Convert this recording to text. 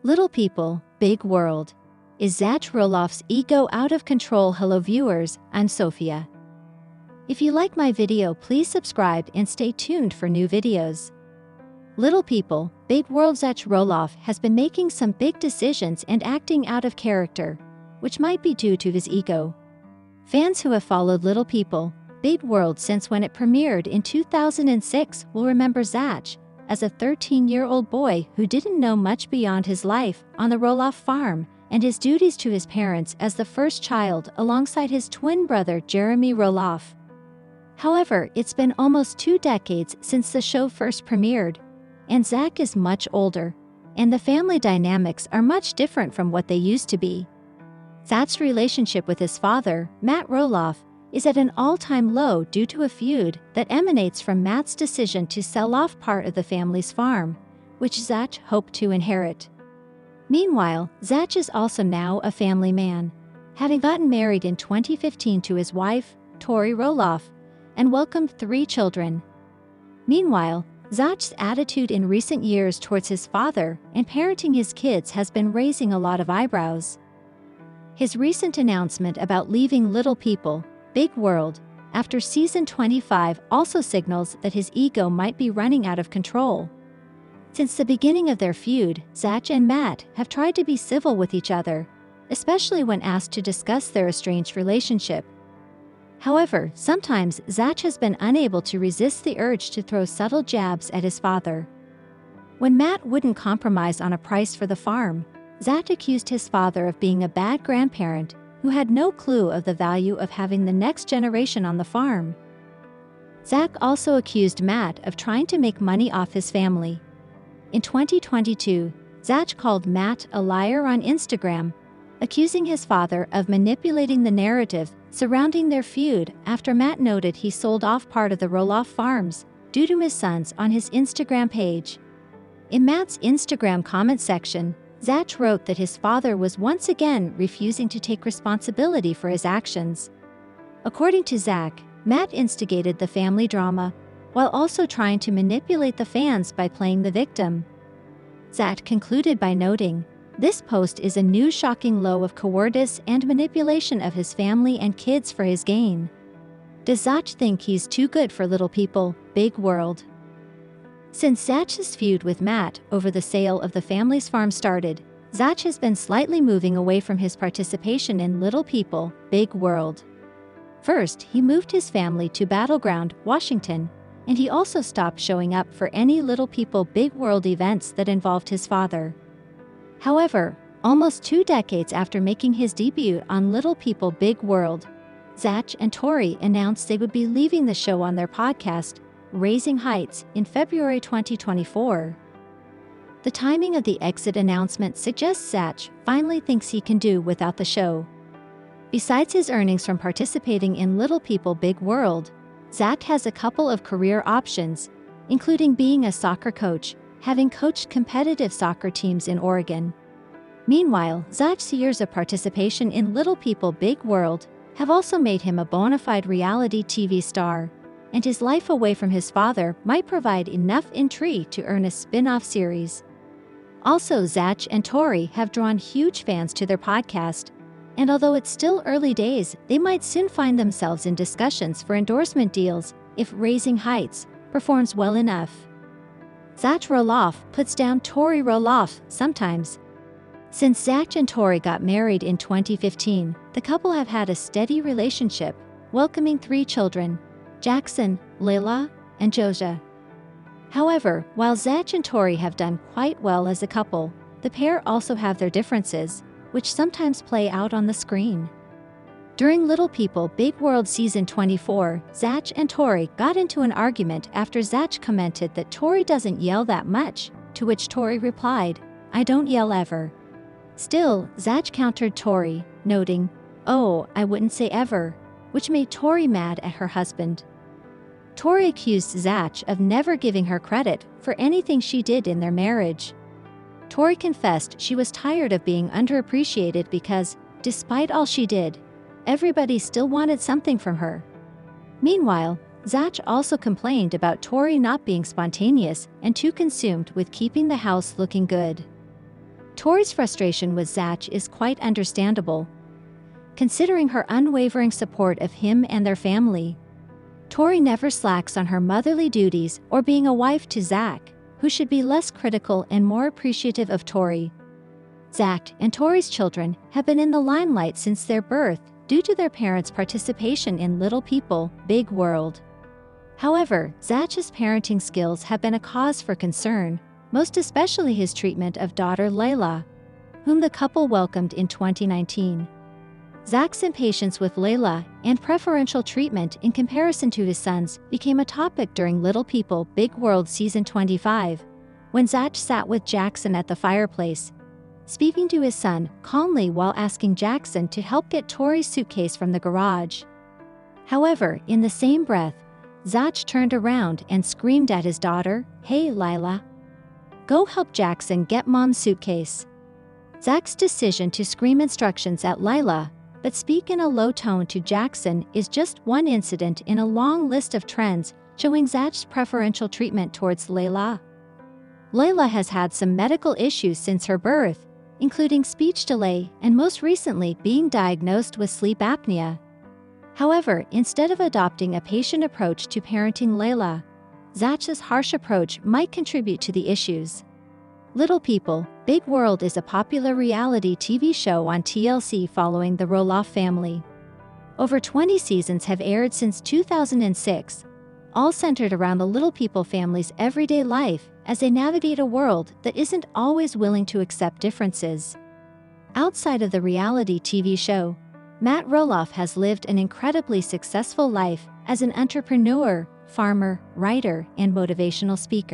Little people, big world. Is Zach Roloff's ego out of control? Hello viewers, I'm Sophia. If you like my video, please subscribe and stay tuned for new videos. Little people, big world. Zach Roloff has been making some big decisions and acting out of character, which might be due to his ego. Fans who have followed Little People, Big World since when it premiered in 2006 will remember Zach as a 13-year-old boy who didn't know much beyond his life on the Roloff farm and his duties to his parents as the first child alongside his twin brother Jeremy Roloff. However, it's been almost 2 decades since the show first premiered, and Zach is much older, and the family dynamics are much different from what they used to be. Zach's relationship with his father, Matt Roloff, is at an all-time low due to a feud that emanates from Matt's decision to sell off part of the family's farm, which Zach hoped to inherit. Meanwhile, Zach is also now a family man, having gotten married in 2015 to his wife, Tori Roloff, and welcomed 3 children. Meanwhile, Zach's attitude in recent years towards his father and parenting his kids has been raising a lot of eyebrows. His recent announcement about leaving Little People, Big World after season 25 also signals that his ego might be running out of control. Since the beginning of their feud, Zach and Matt have tried to be civil with each other, especially when asked to discuss their estranged relationship. However, sometimes Zach has been unable to resist the urge to throw subtle jabs at his father. When Matt wouldn't compromise on a price for the farm, Zach accused his father of being a bad grandparent who had no clue of the value of having the next generation on the farm. Zach also accused Matt of trying to make money off his family. In 2022, Zach called Matt a liar on Instagram, accusing his father of manipulating the narrative surrounding their feud after Matt noted he sold off part of the Roloff farms due to his sons on his Instagram page. In Matt's Instagram comment section, Zach wrote that his father was once again refusing to take responsibility for his actions. According to Zach, Matt instigated the family drama, while also trying to manipulate the fans by playing the victim. Zach concluded by noting, "This post is a new shocking low of cowardice and manipulation of his family and kids for his gain. Does Zach think he's too good for Little People, Big World?" Since Zach's feud with Matt over the sale of the family's farm started, Zach has been slightly moving away from his participation in Little People, Big World. First, he moved his family to Battleground, Washington, and he also stopped showing up for any Little People, Big World events that involved his father. However, almost 2 decades after making his debut on Little People, Big World, Zach and Tori announced they would be leaving the show on their podcast, Raising Heights, in February 2024. The timing of the exit announcement suggests Zach finally thinks he can do without the show. Besides his earnings from participating in Little People, Big World, Zach has a couple of career options, including being a soccer coach, having coached competitive soccer teams in Oregon. Meanwhile, Zach's years of participation in Little People, Big World have also made him a bona fide reality TV star, and his life away from his father might provide enough intrigue to earn a spin-off series. Also, Zach and Tori have drawn huge fans to their podcast, and although it's still early days, they might soon find themselves in discussions for endorsement deals if Raising Heights performs well enough. Zach Roloff puts down Tori Roloff sometimes. Since Zach and Tori got married in 2015, the couple have had a steady relationship, welcoming 3 children: Jackson, Layla, and Josia. However, while Zach and Tori have done quite well as a couple, the pair also have their differences, which sometimes play out on the screen. During Little People, Big World Season 24, Zach and Tori got into an argument after Zach commented that Tori doesn't yell that much, to which Tori replied, "I don't yell ever." Still, Zach countered Tori, noting, "Oh, I wouldn't say ever," which made Tori mad at her husband. Tori accused Zach of never giving her credit for anything she did in their marriage. Tori confessed she was tired of being underappreciated because, despite all she did, everybody still wanted something from her. Meanwhile, Zach also complained about Tori not being spontaneous and too consumed with keeping the house looking good. Tori's frustration with Zach is quite understandable, considering her unwavering support of him and their family. Tori never slacks on her motherly duties or being a wife to Zach, who should be less critical and more appreciative of Tori. Zach and Tori's children have been in the limelight since their birth due to their parents' participation in Little People, Big World. However, Zach's parenting skills have been a cause for concern, most especially his treatment of daughter Layla, whom the couple welcomed in 2019. Zach's impatience with Layla and preferential treatment in comparison to his sons became a topic during Little People, Big World Season 25, when Zach sat with Jackson at the fireplace, speaking to his son calmly while asking Jackson to help get Tori's suitcase from the garage. However, in the same breath, Zach turned around and screamed at his daughter, "Hey, Lila. Go help Jackson get Mom's suitcase." Zach's decision to scream instructions at Lila, but speak in a low tone to Jackson, is just one incident in a long list of trends showing Zach's preferential treatment towards Layla. Layla has had some medical issues since her birth, including speech delay and most recently being diagnosed with sleep apnea. However, instead of adopting a patient approach to parenting Layla, Zach's harsh approach might contribute to the issues. Little People, Big World is a popular reality TV show on TLC following the Roloff family. Over 20 seasons have aired since 2006, all centered around the Little People family's everyday life as they navigate a world that isn't always willing to accept differences. Outside of the reality TV show, Matt Roloff has lived an incredibly successful life as an entrepreneur, farmer, writer, and motivational speaker.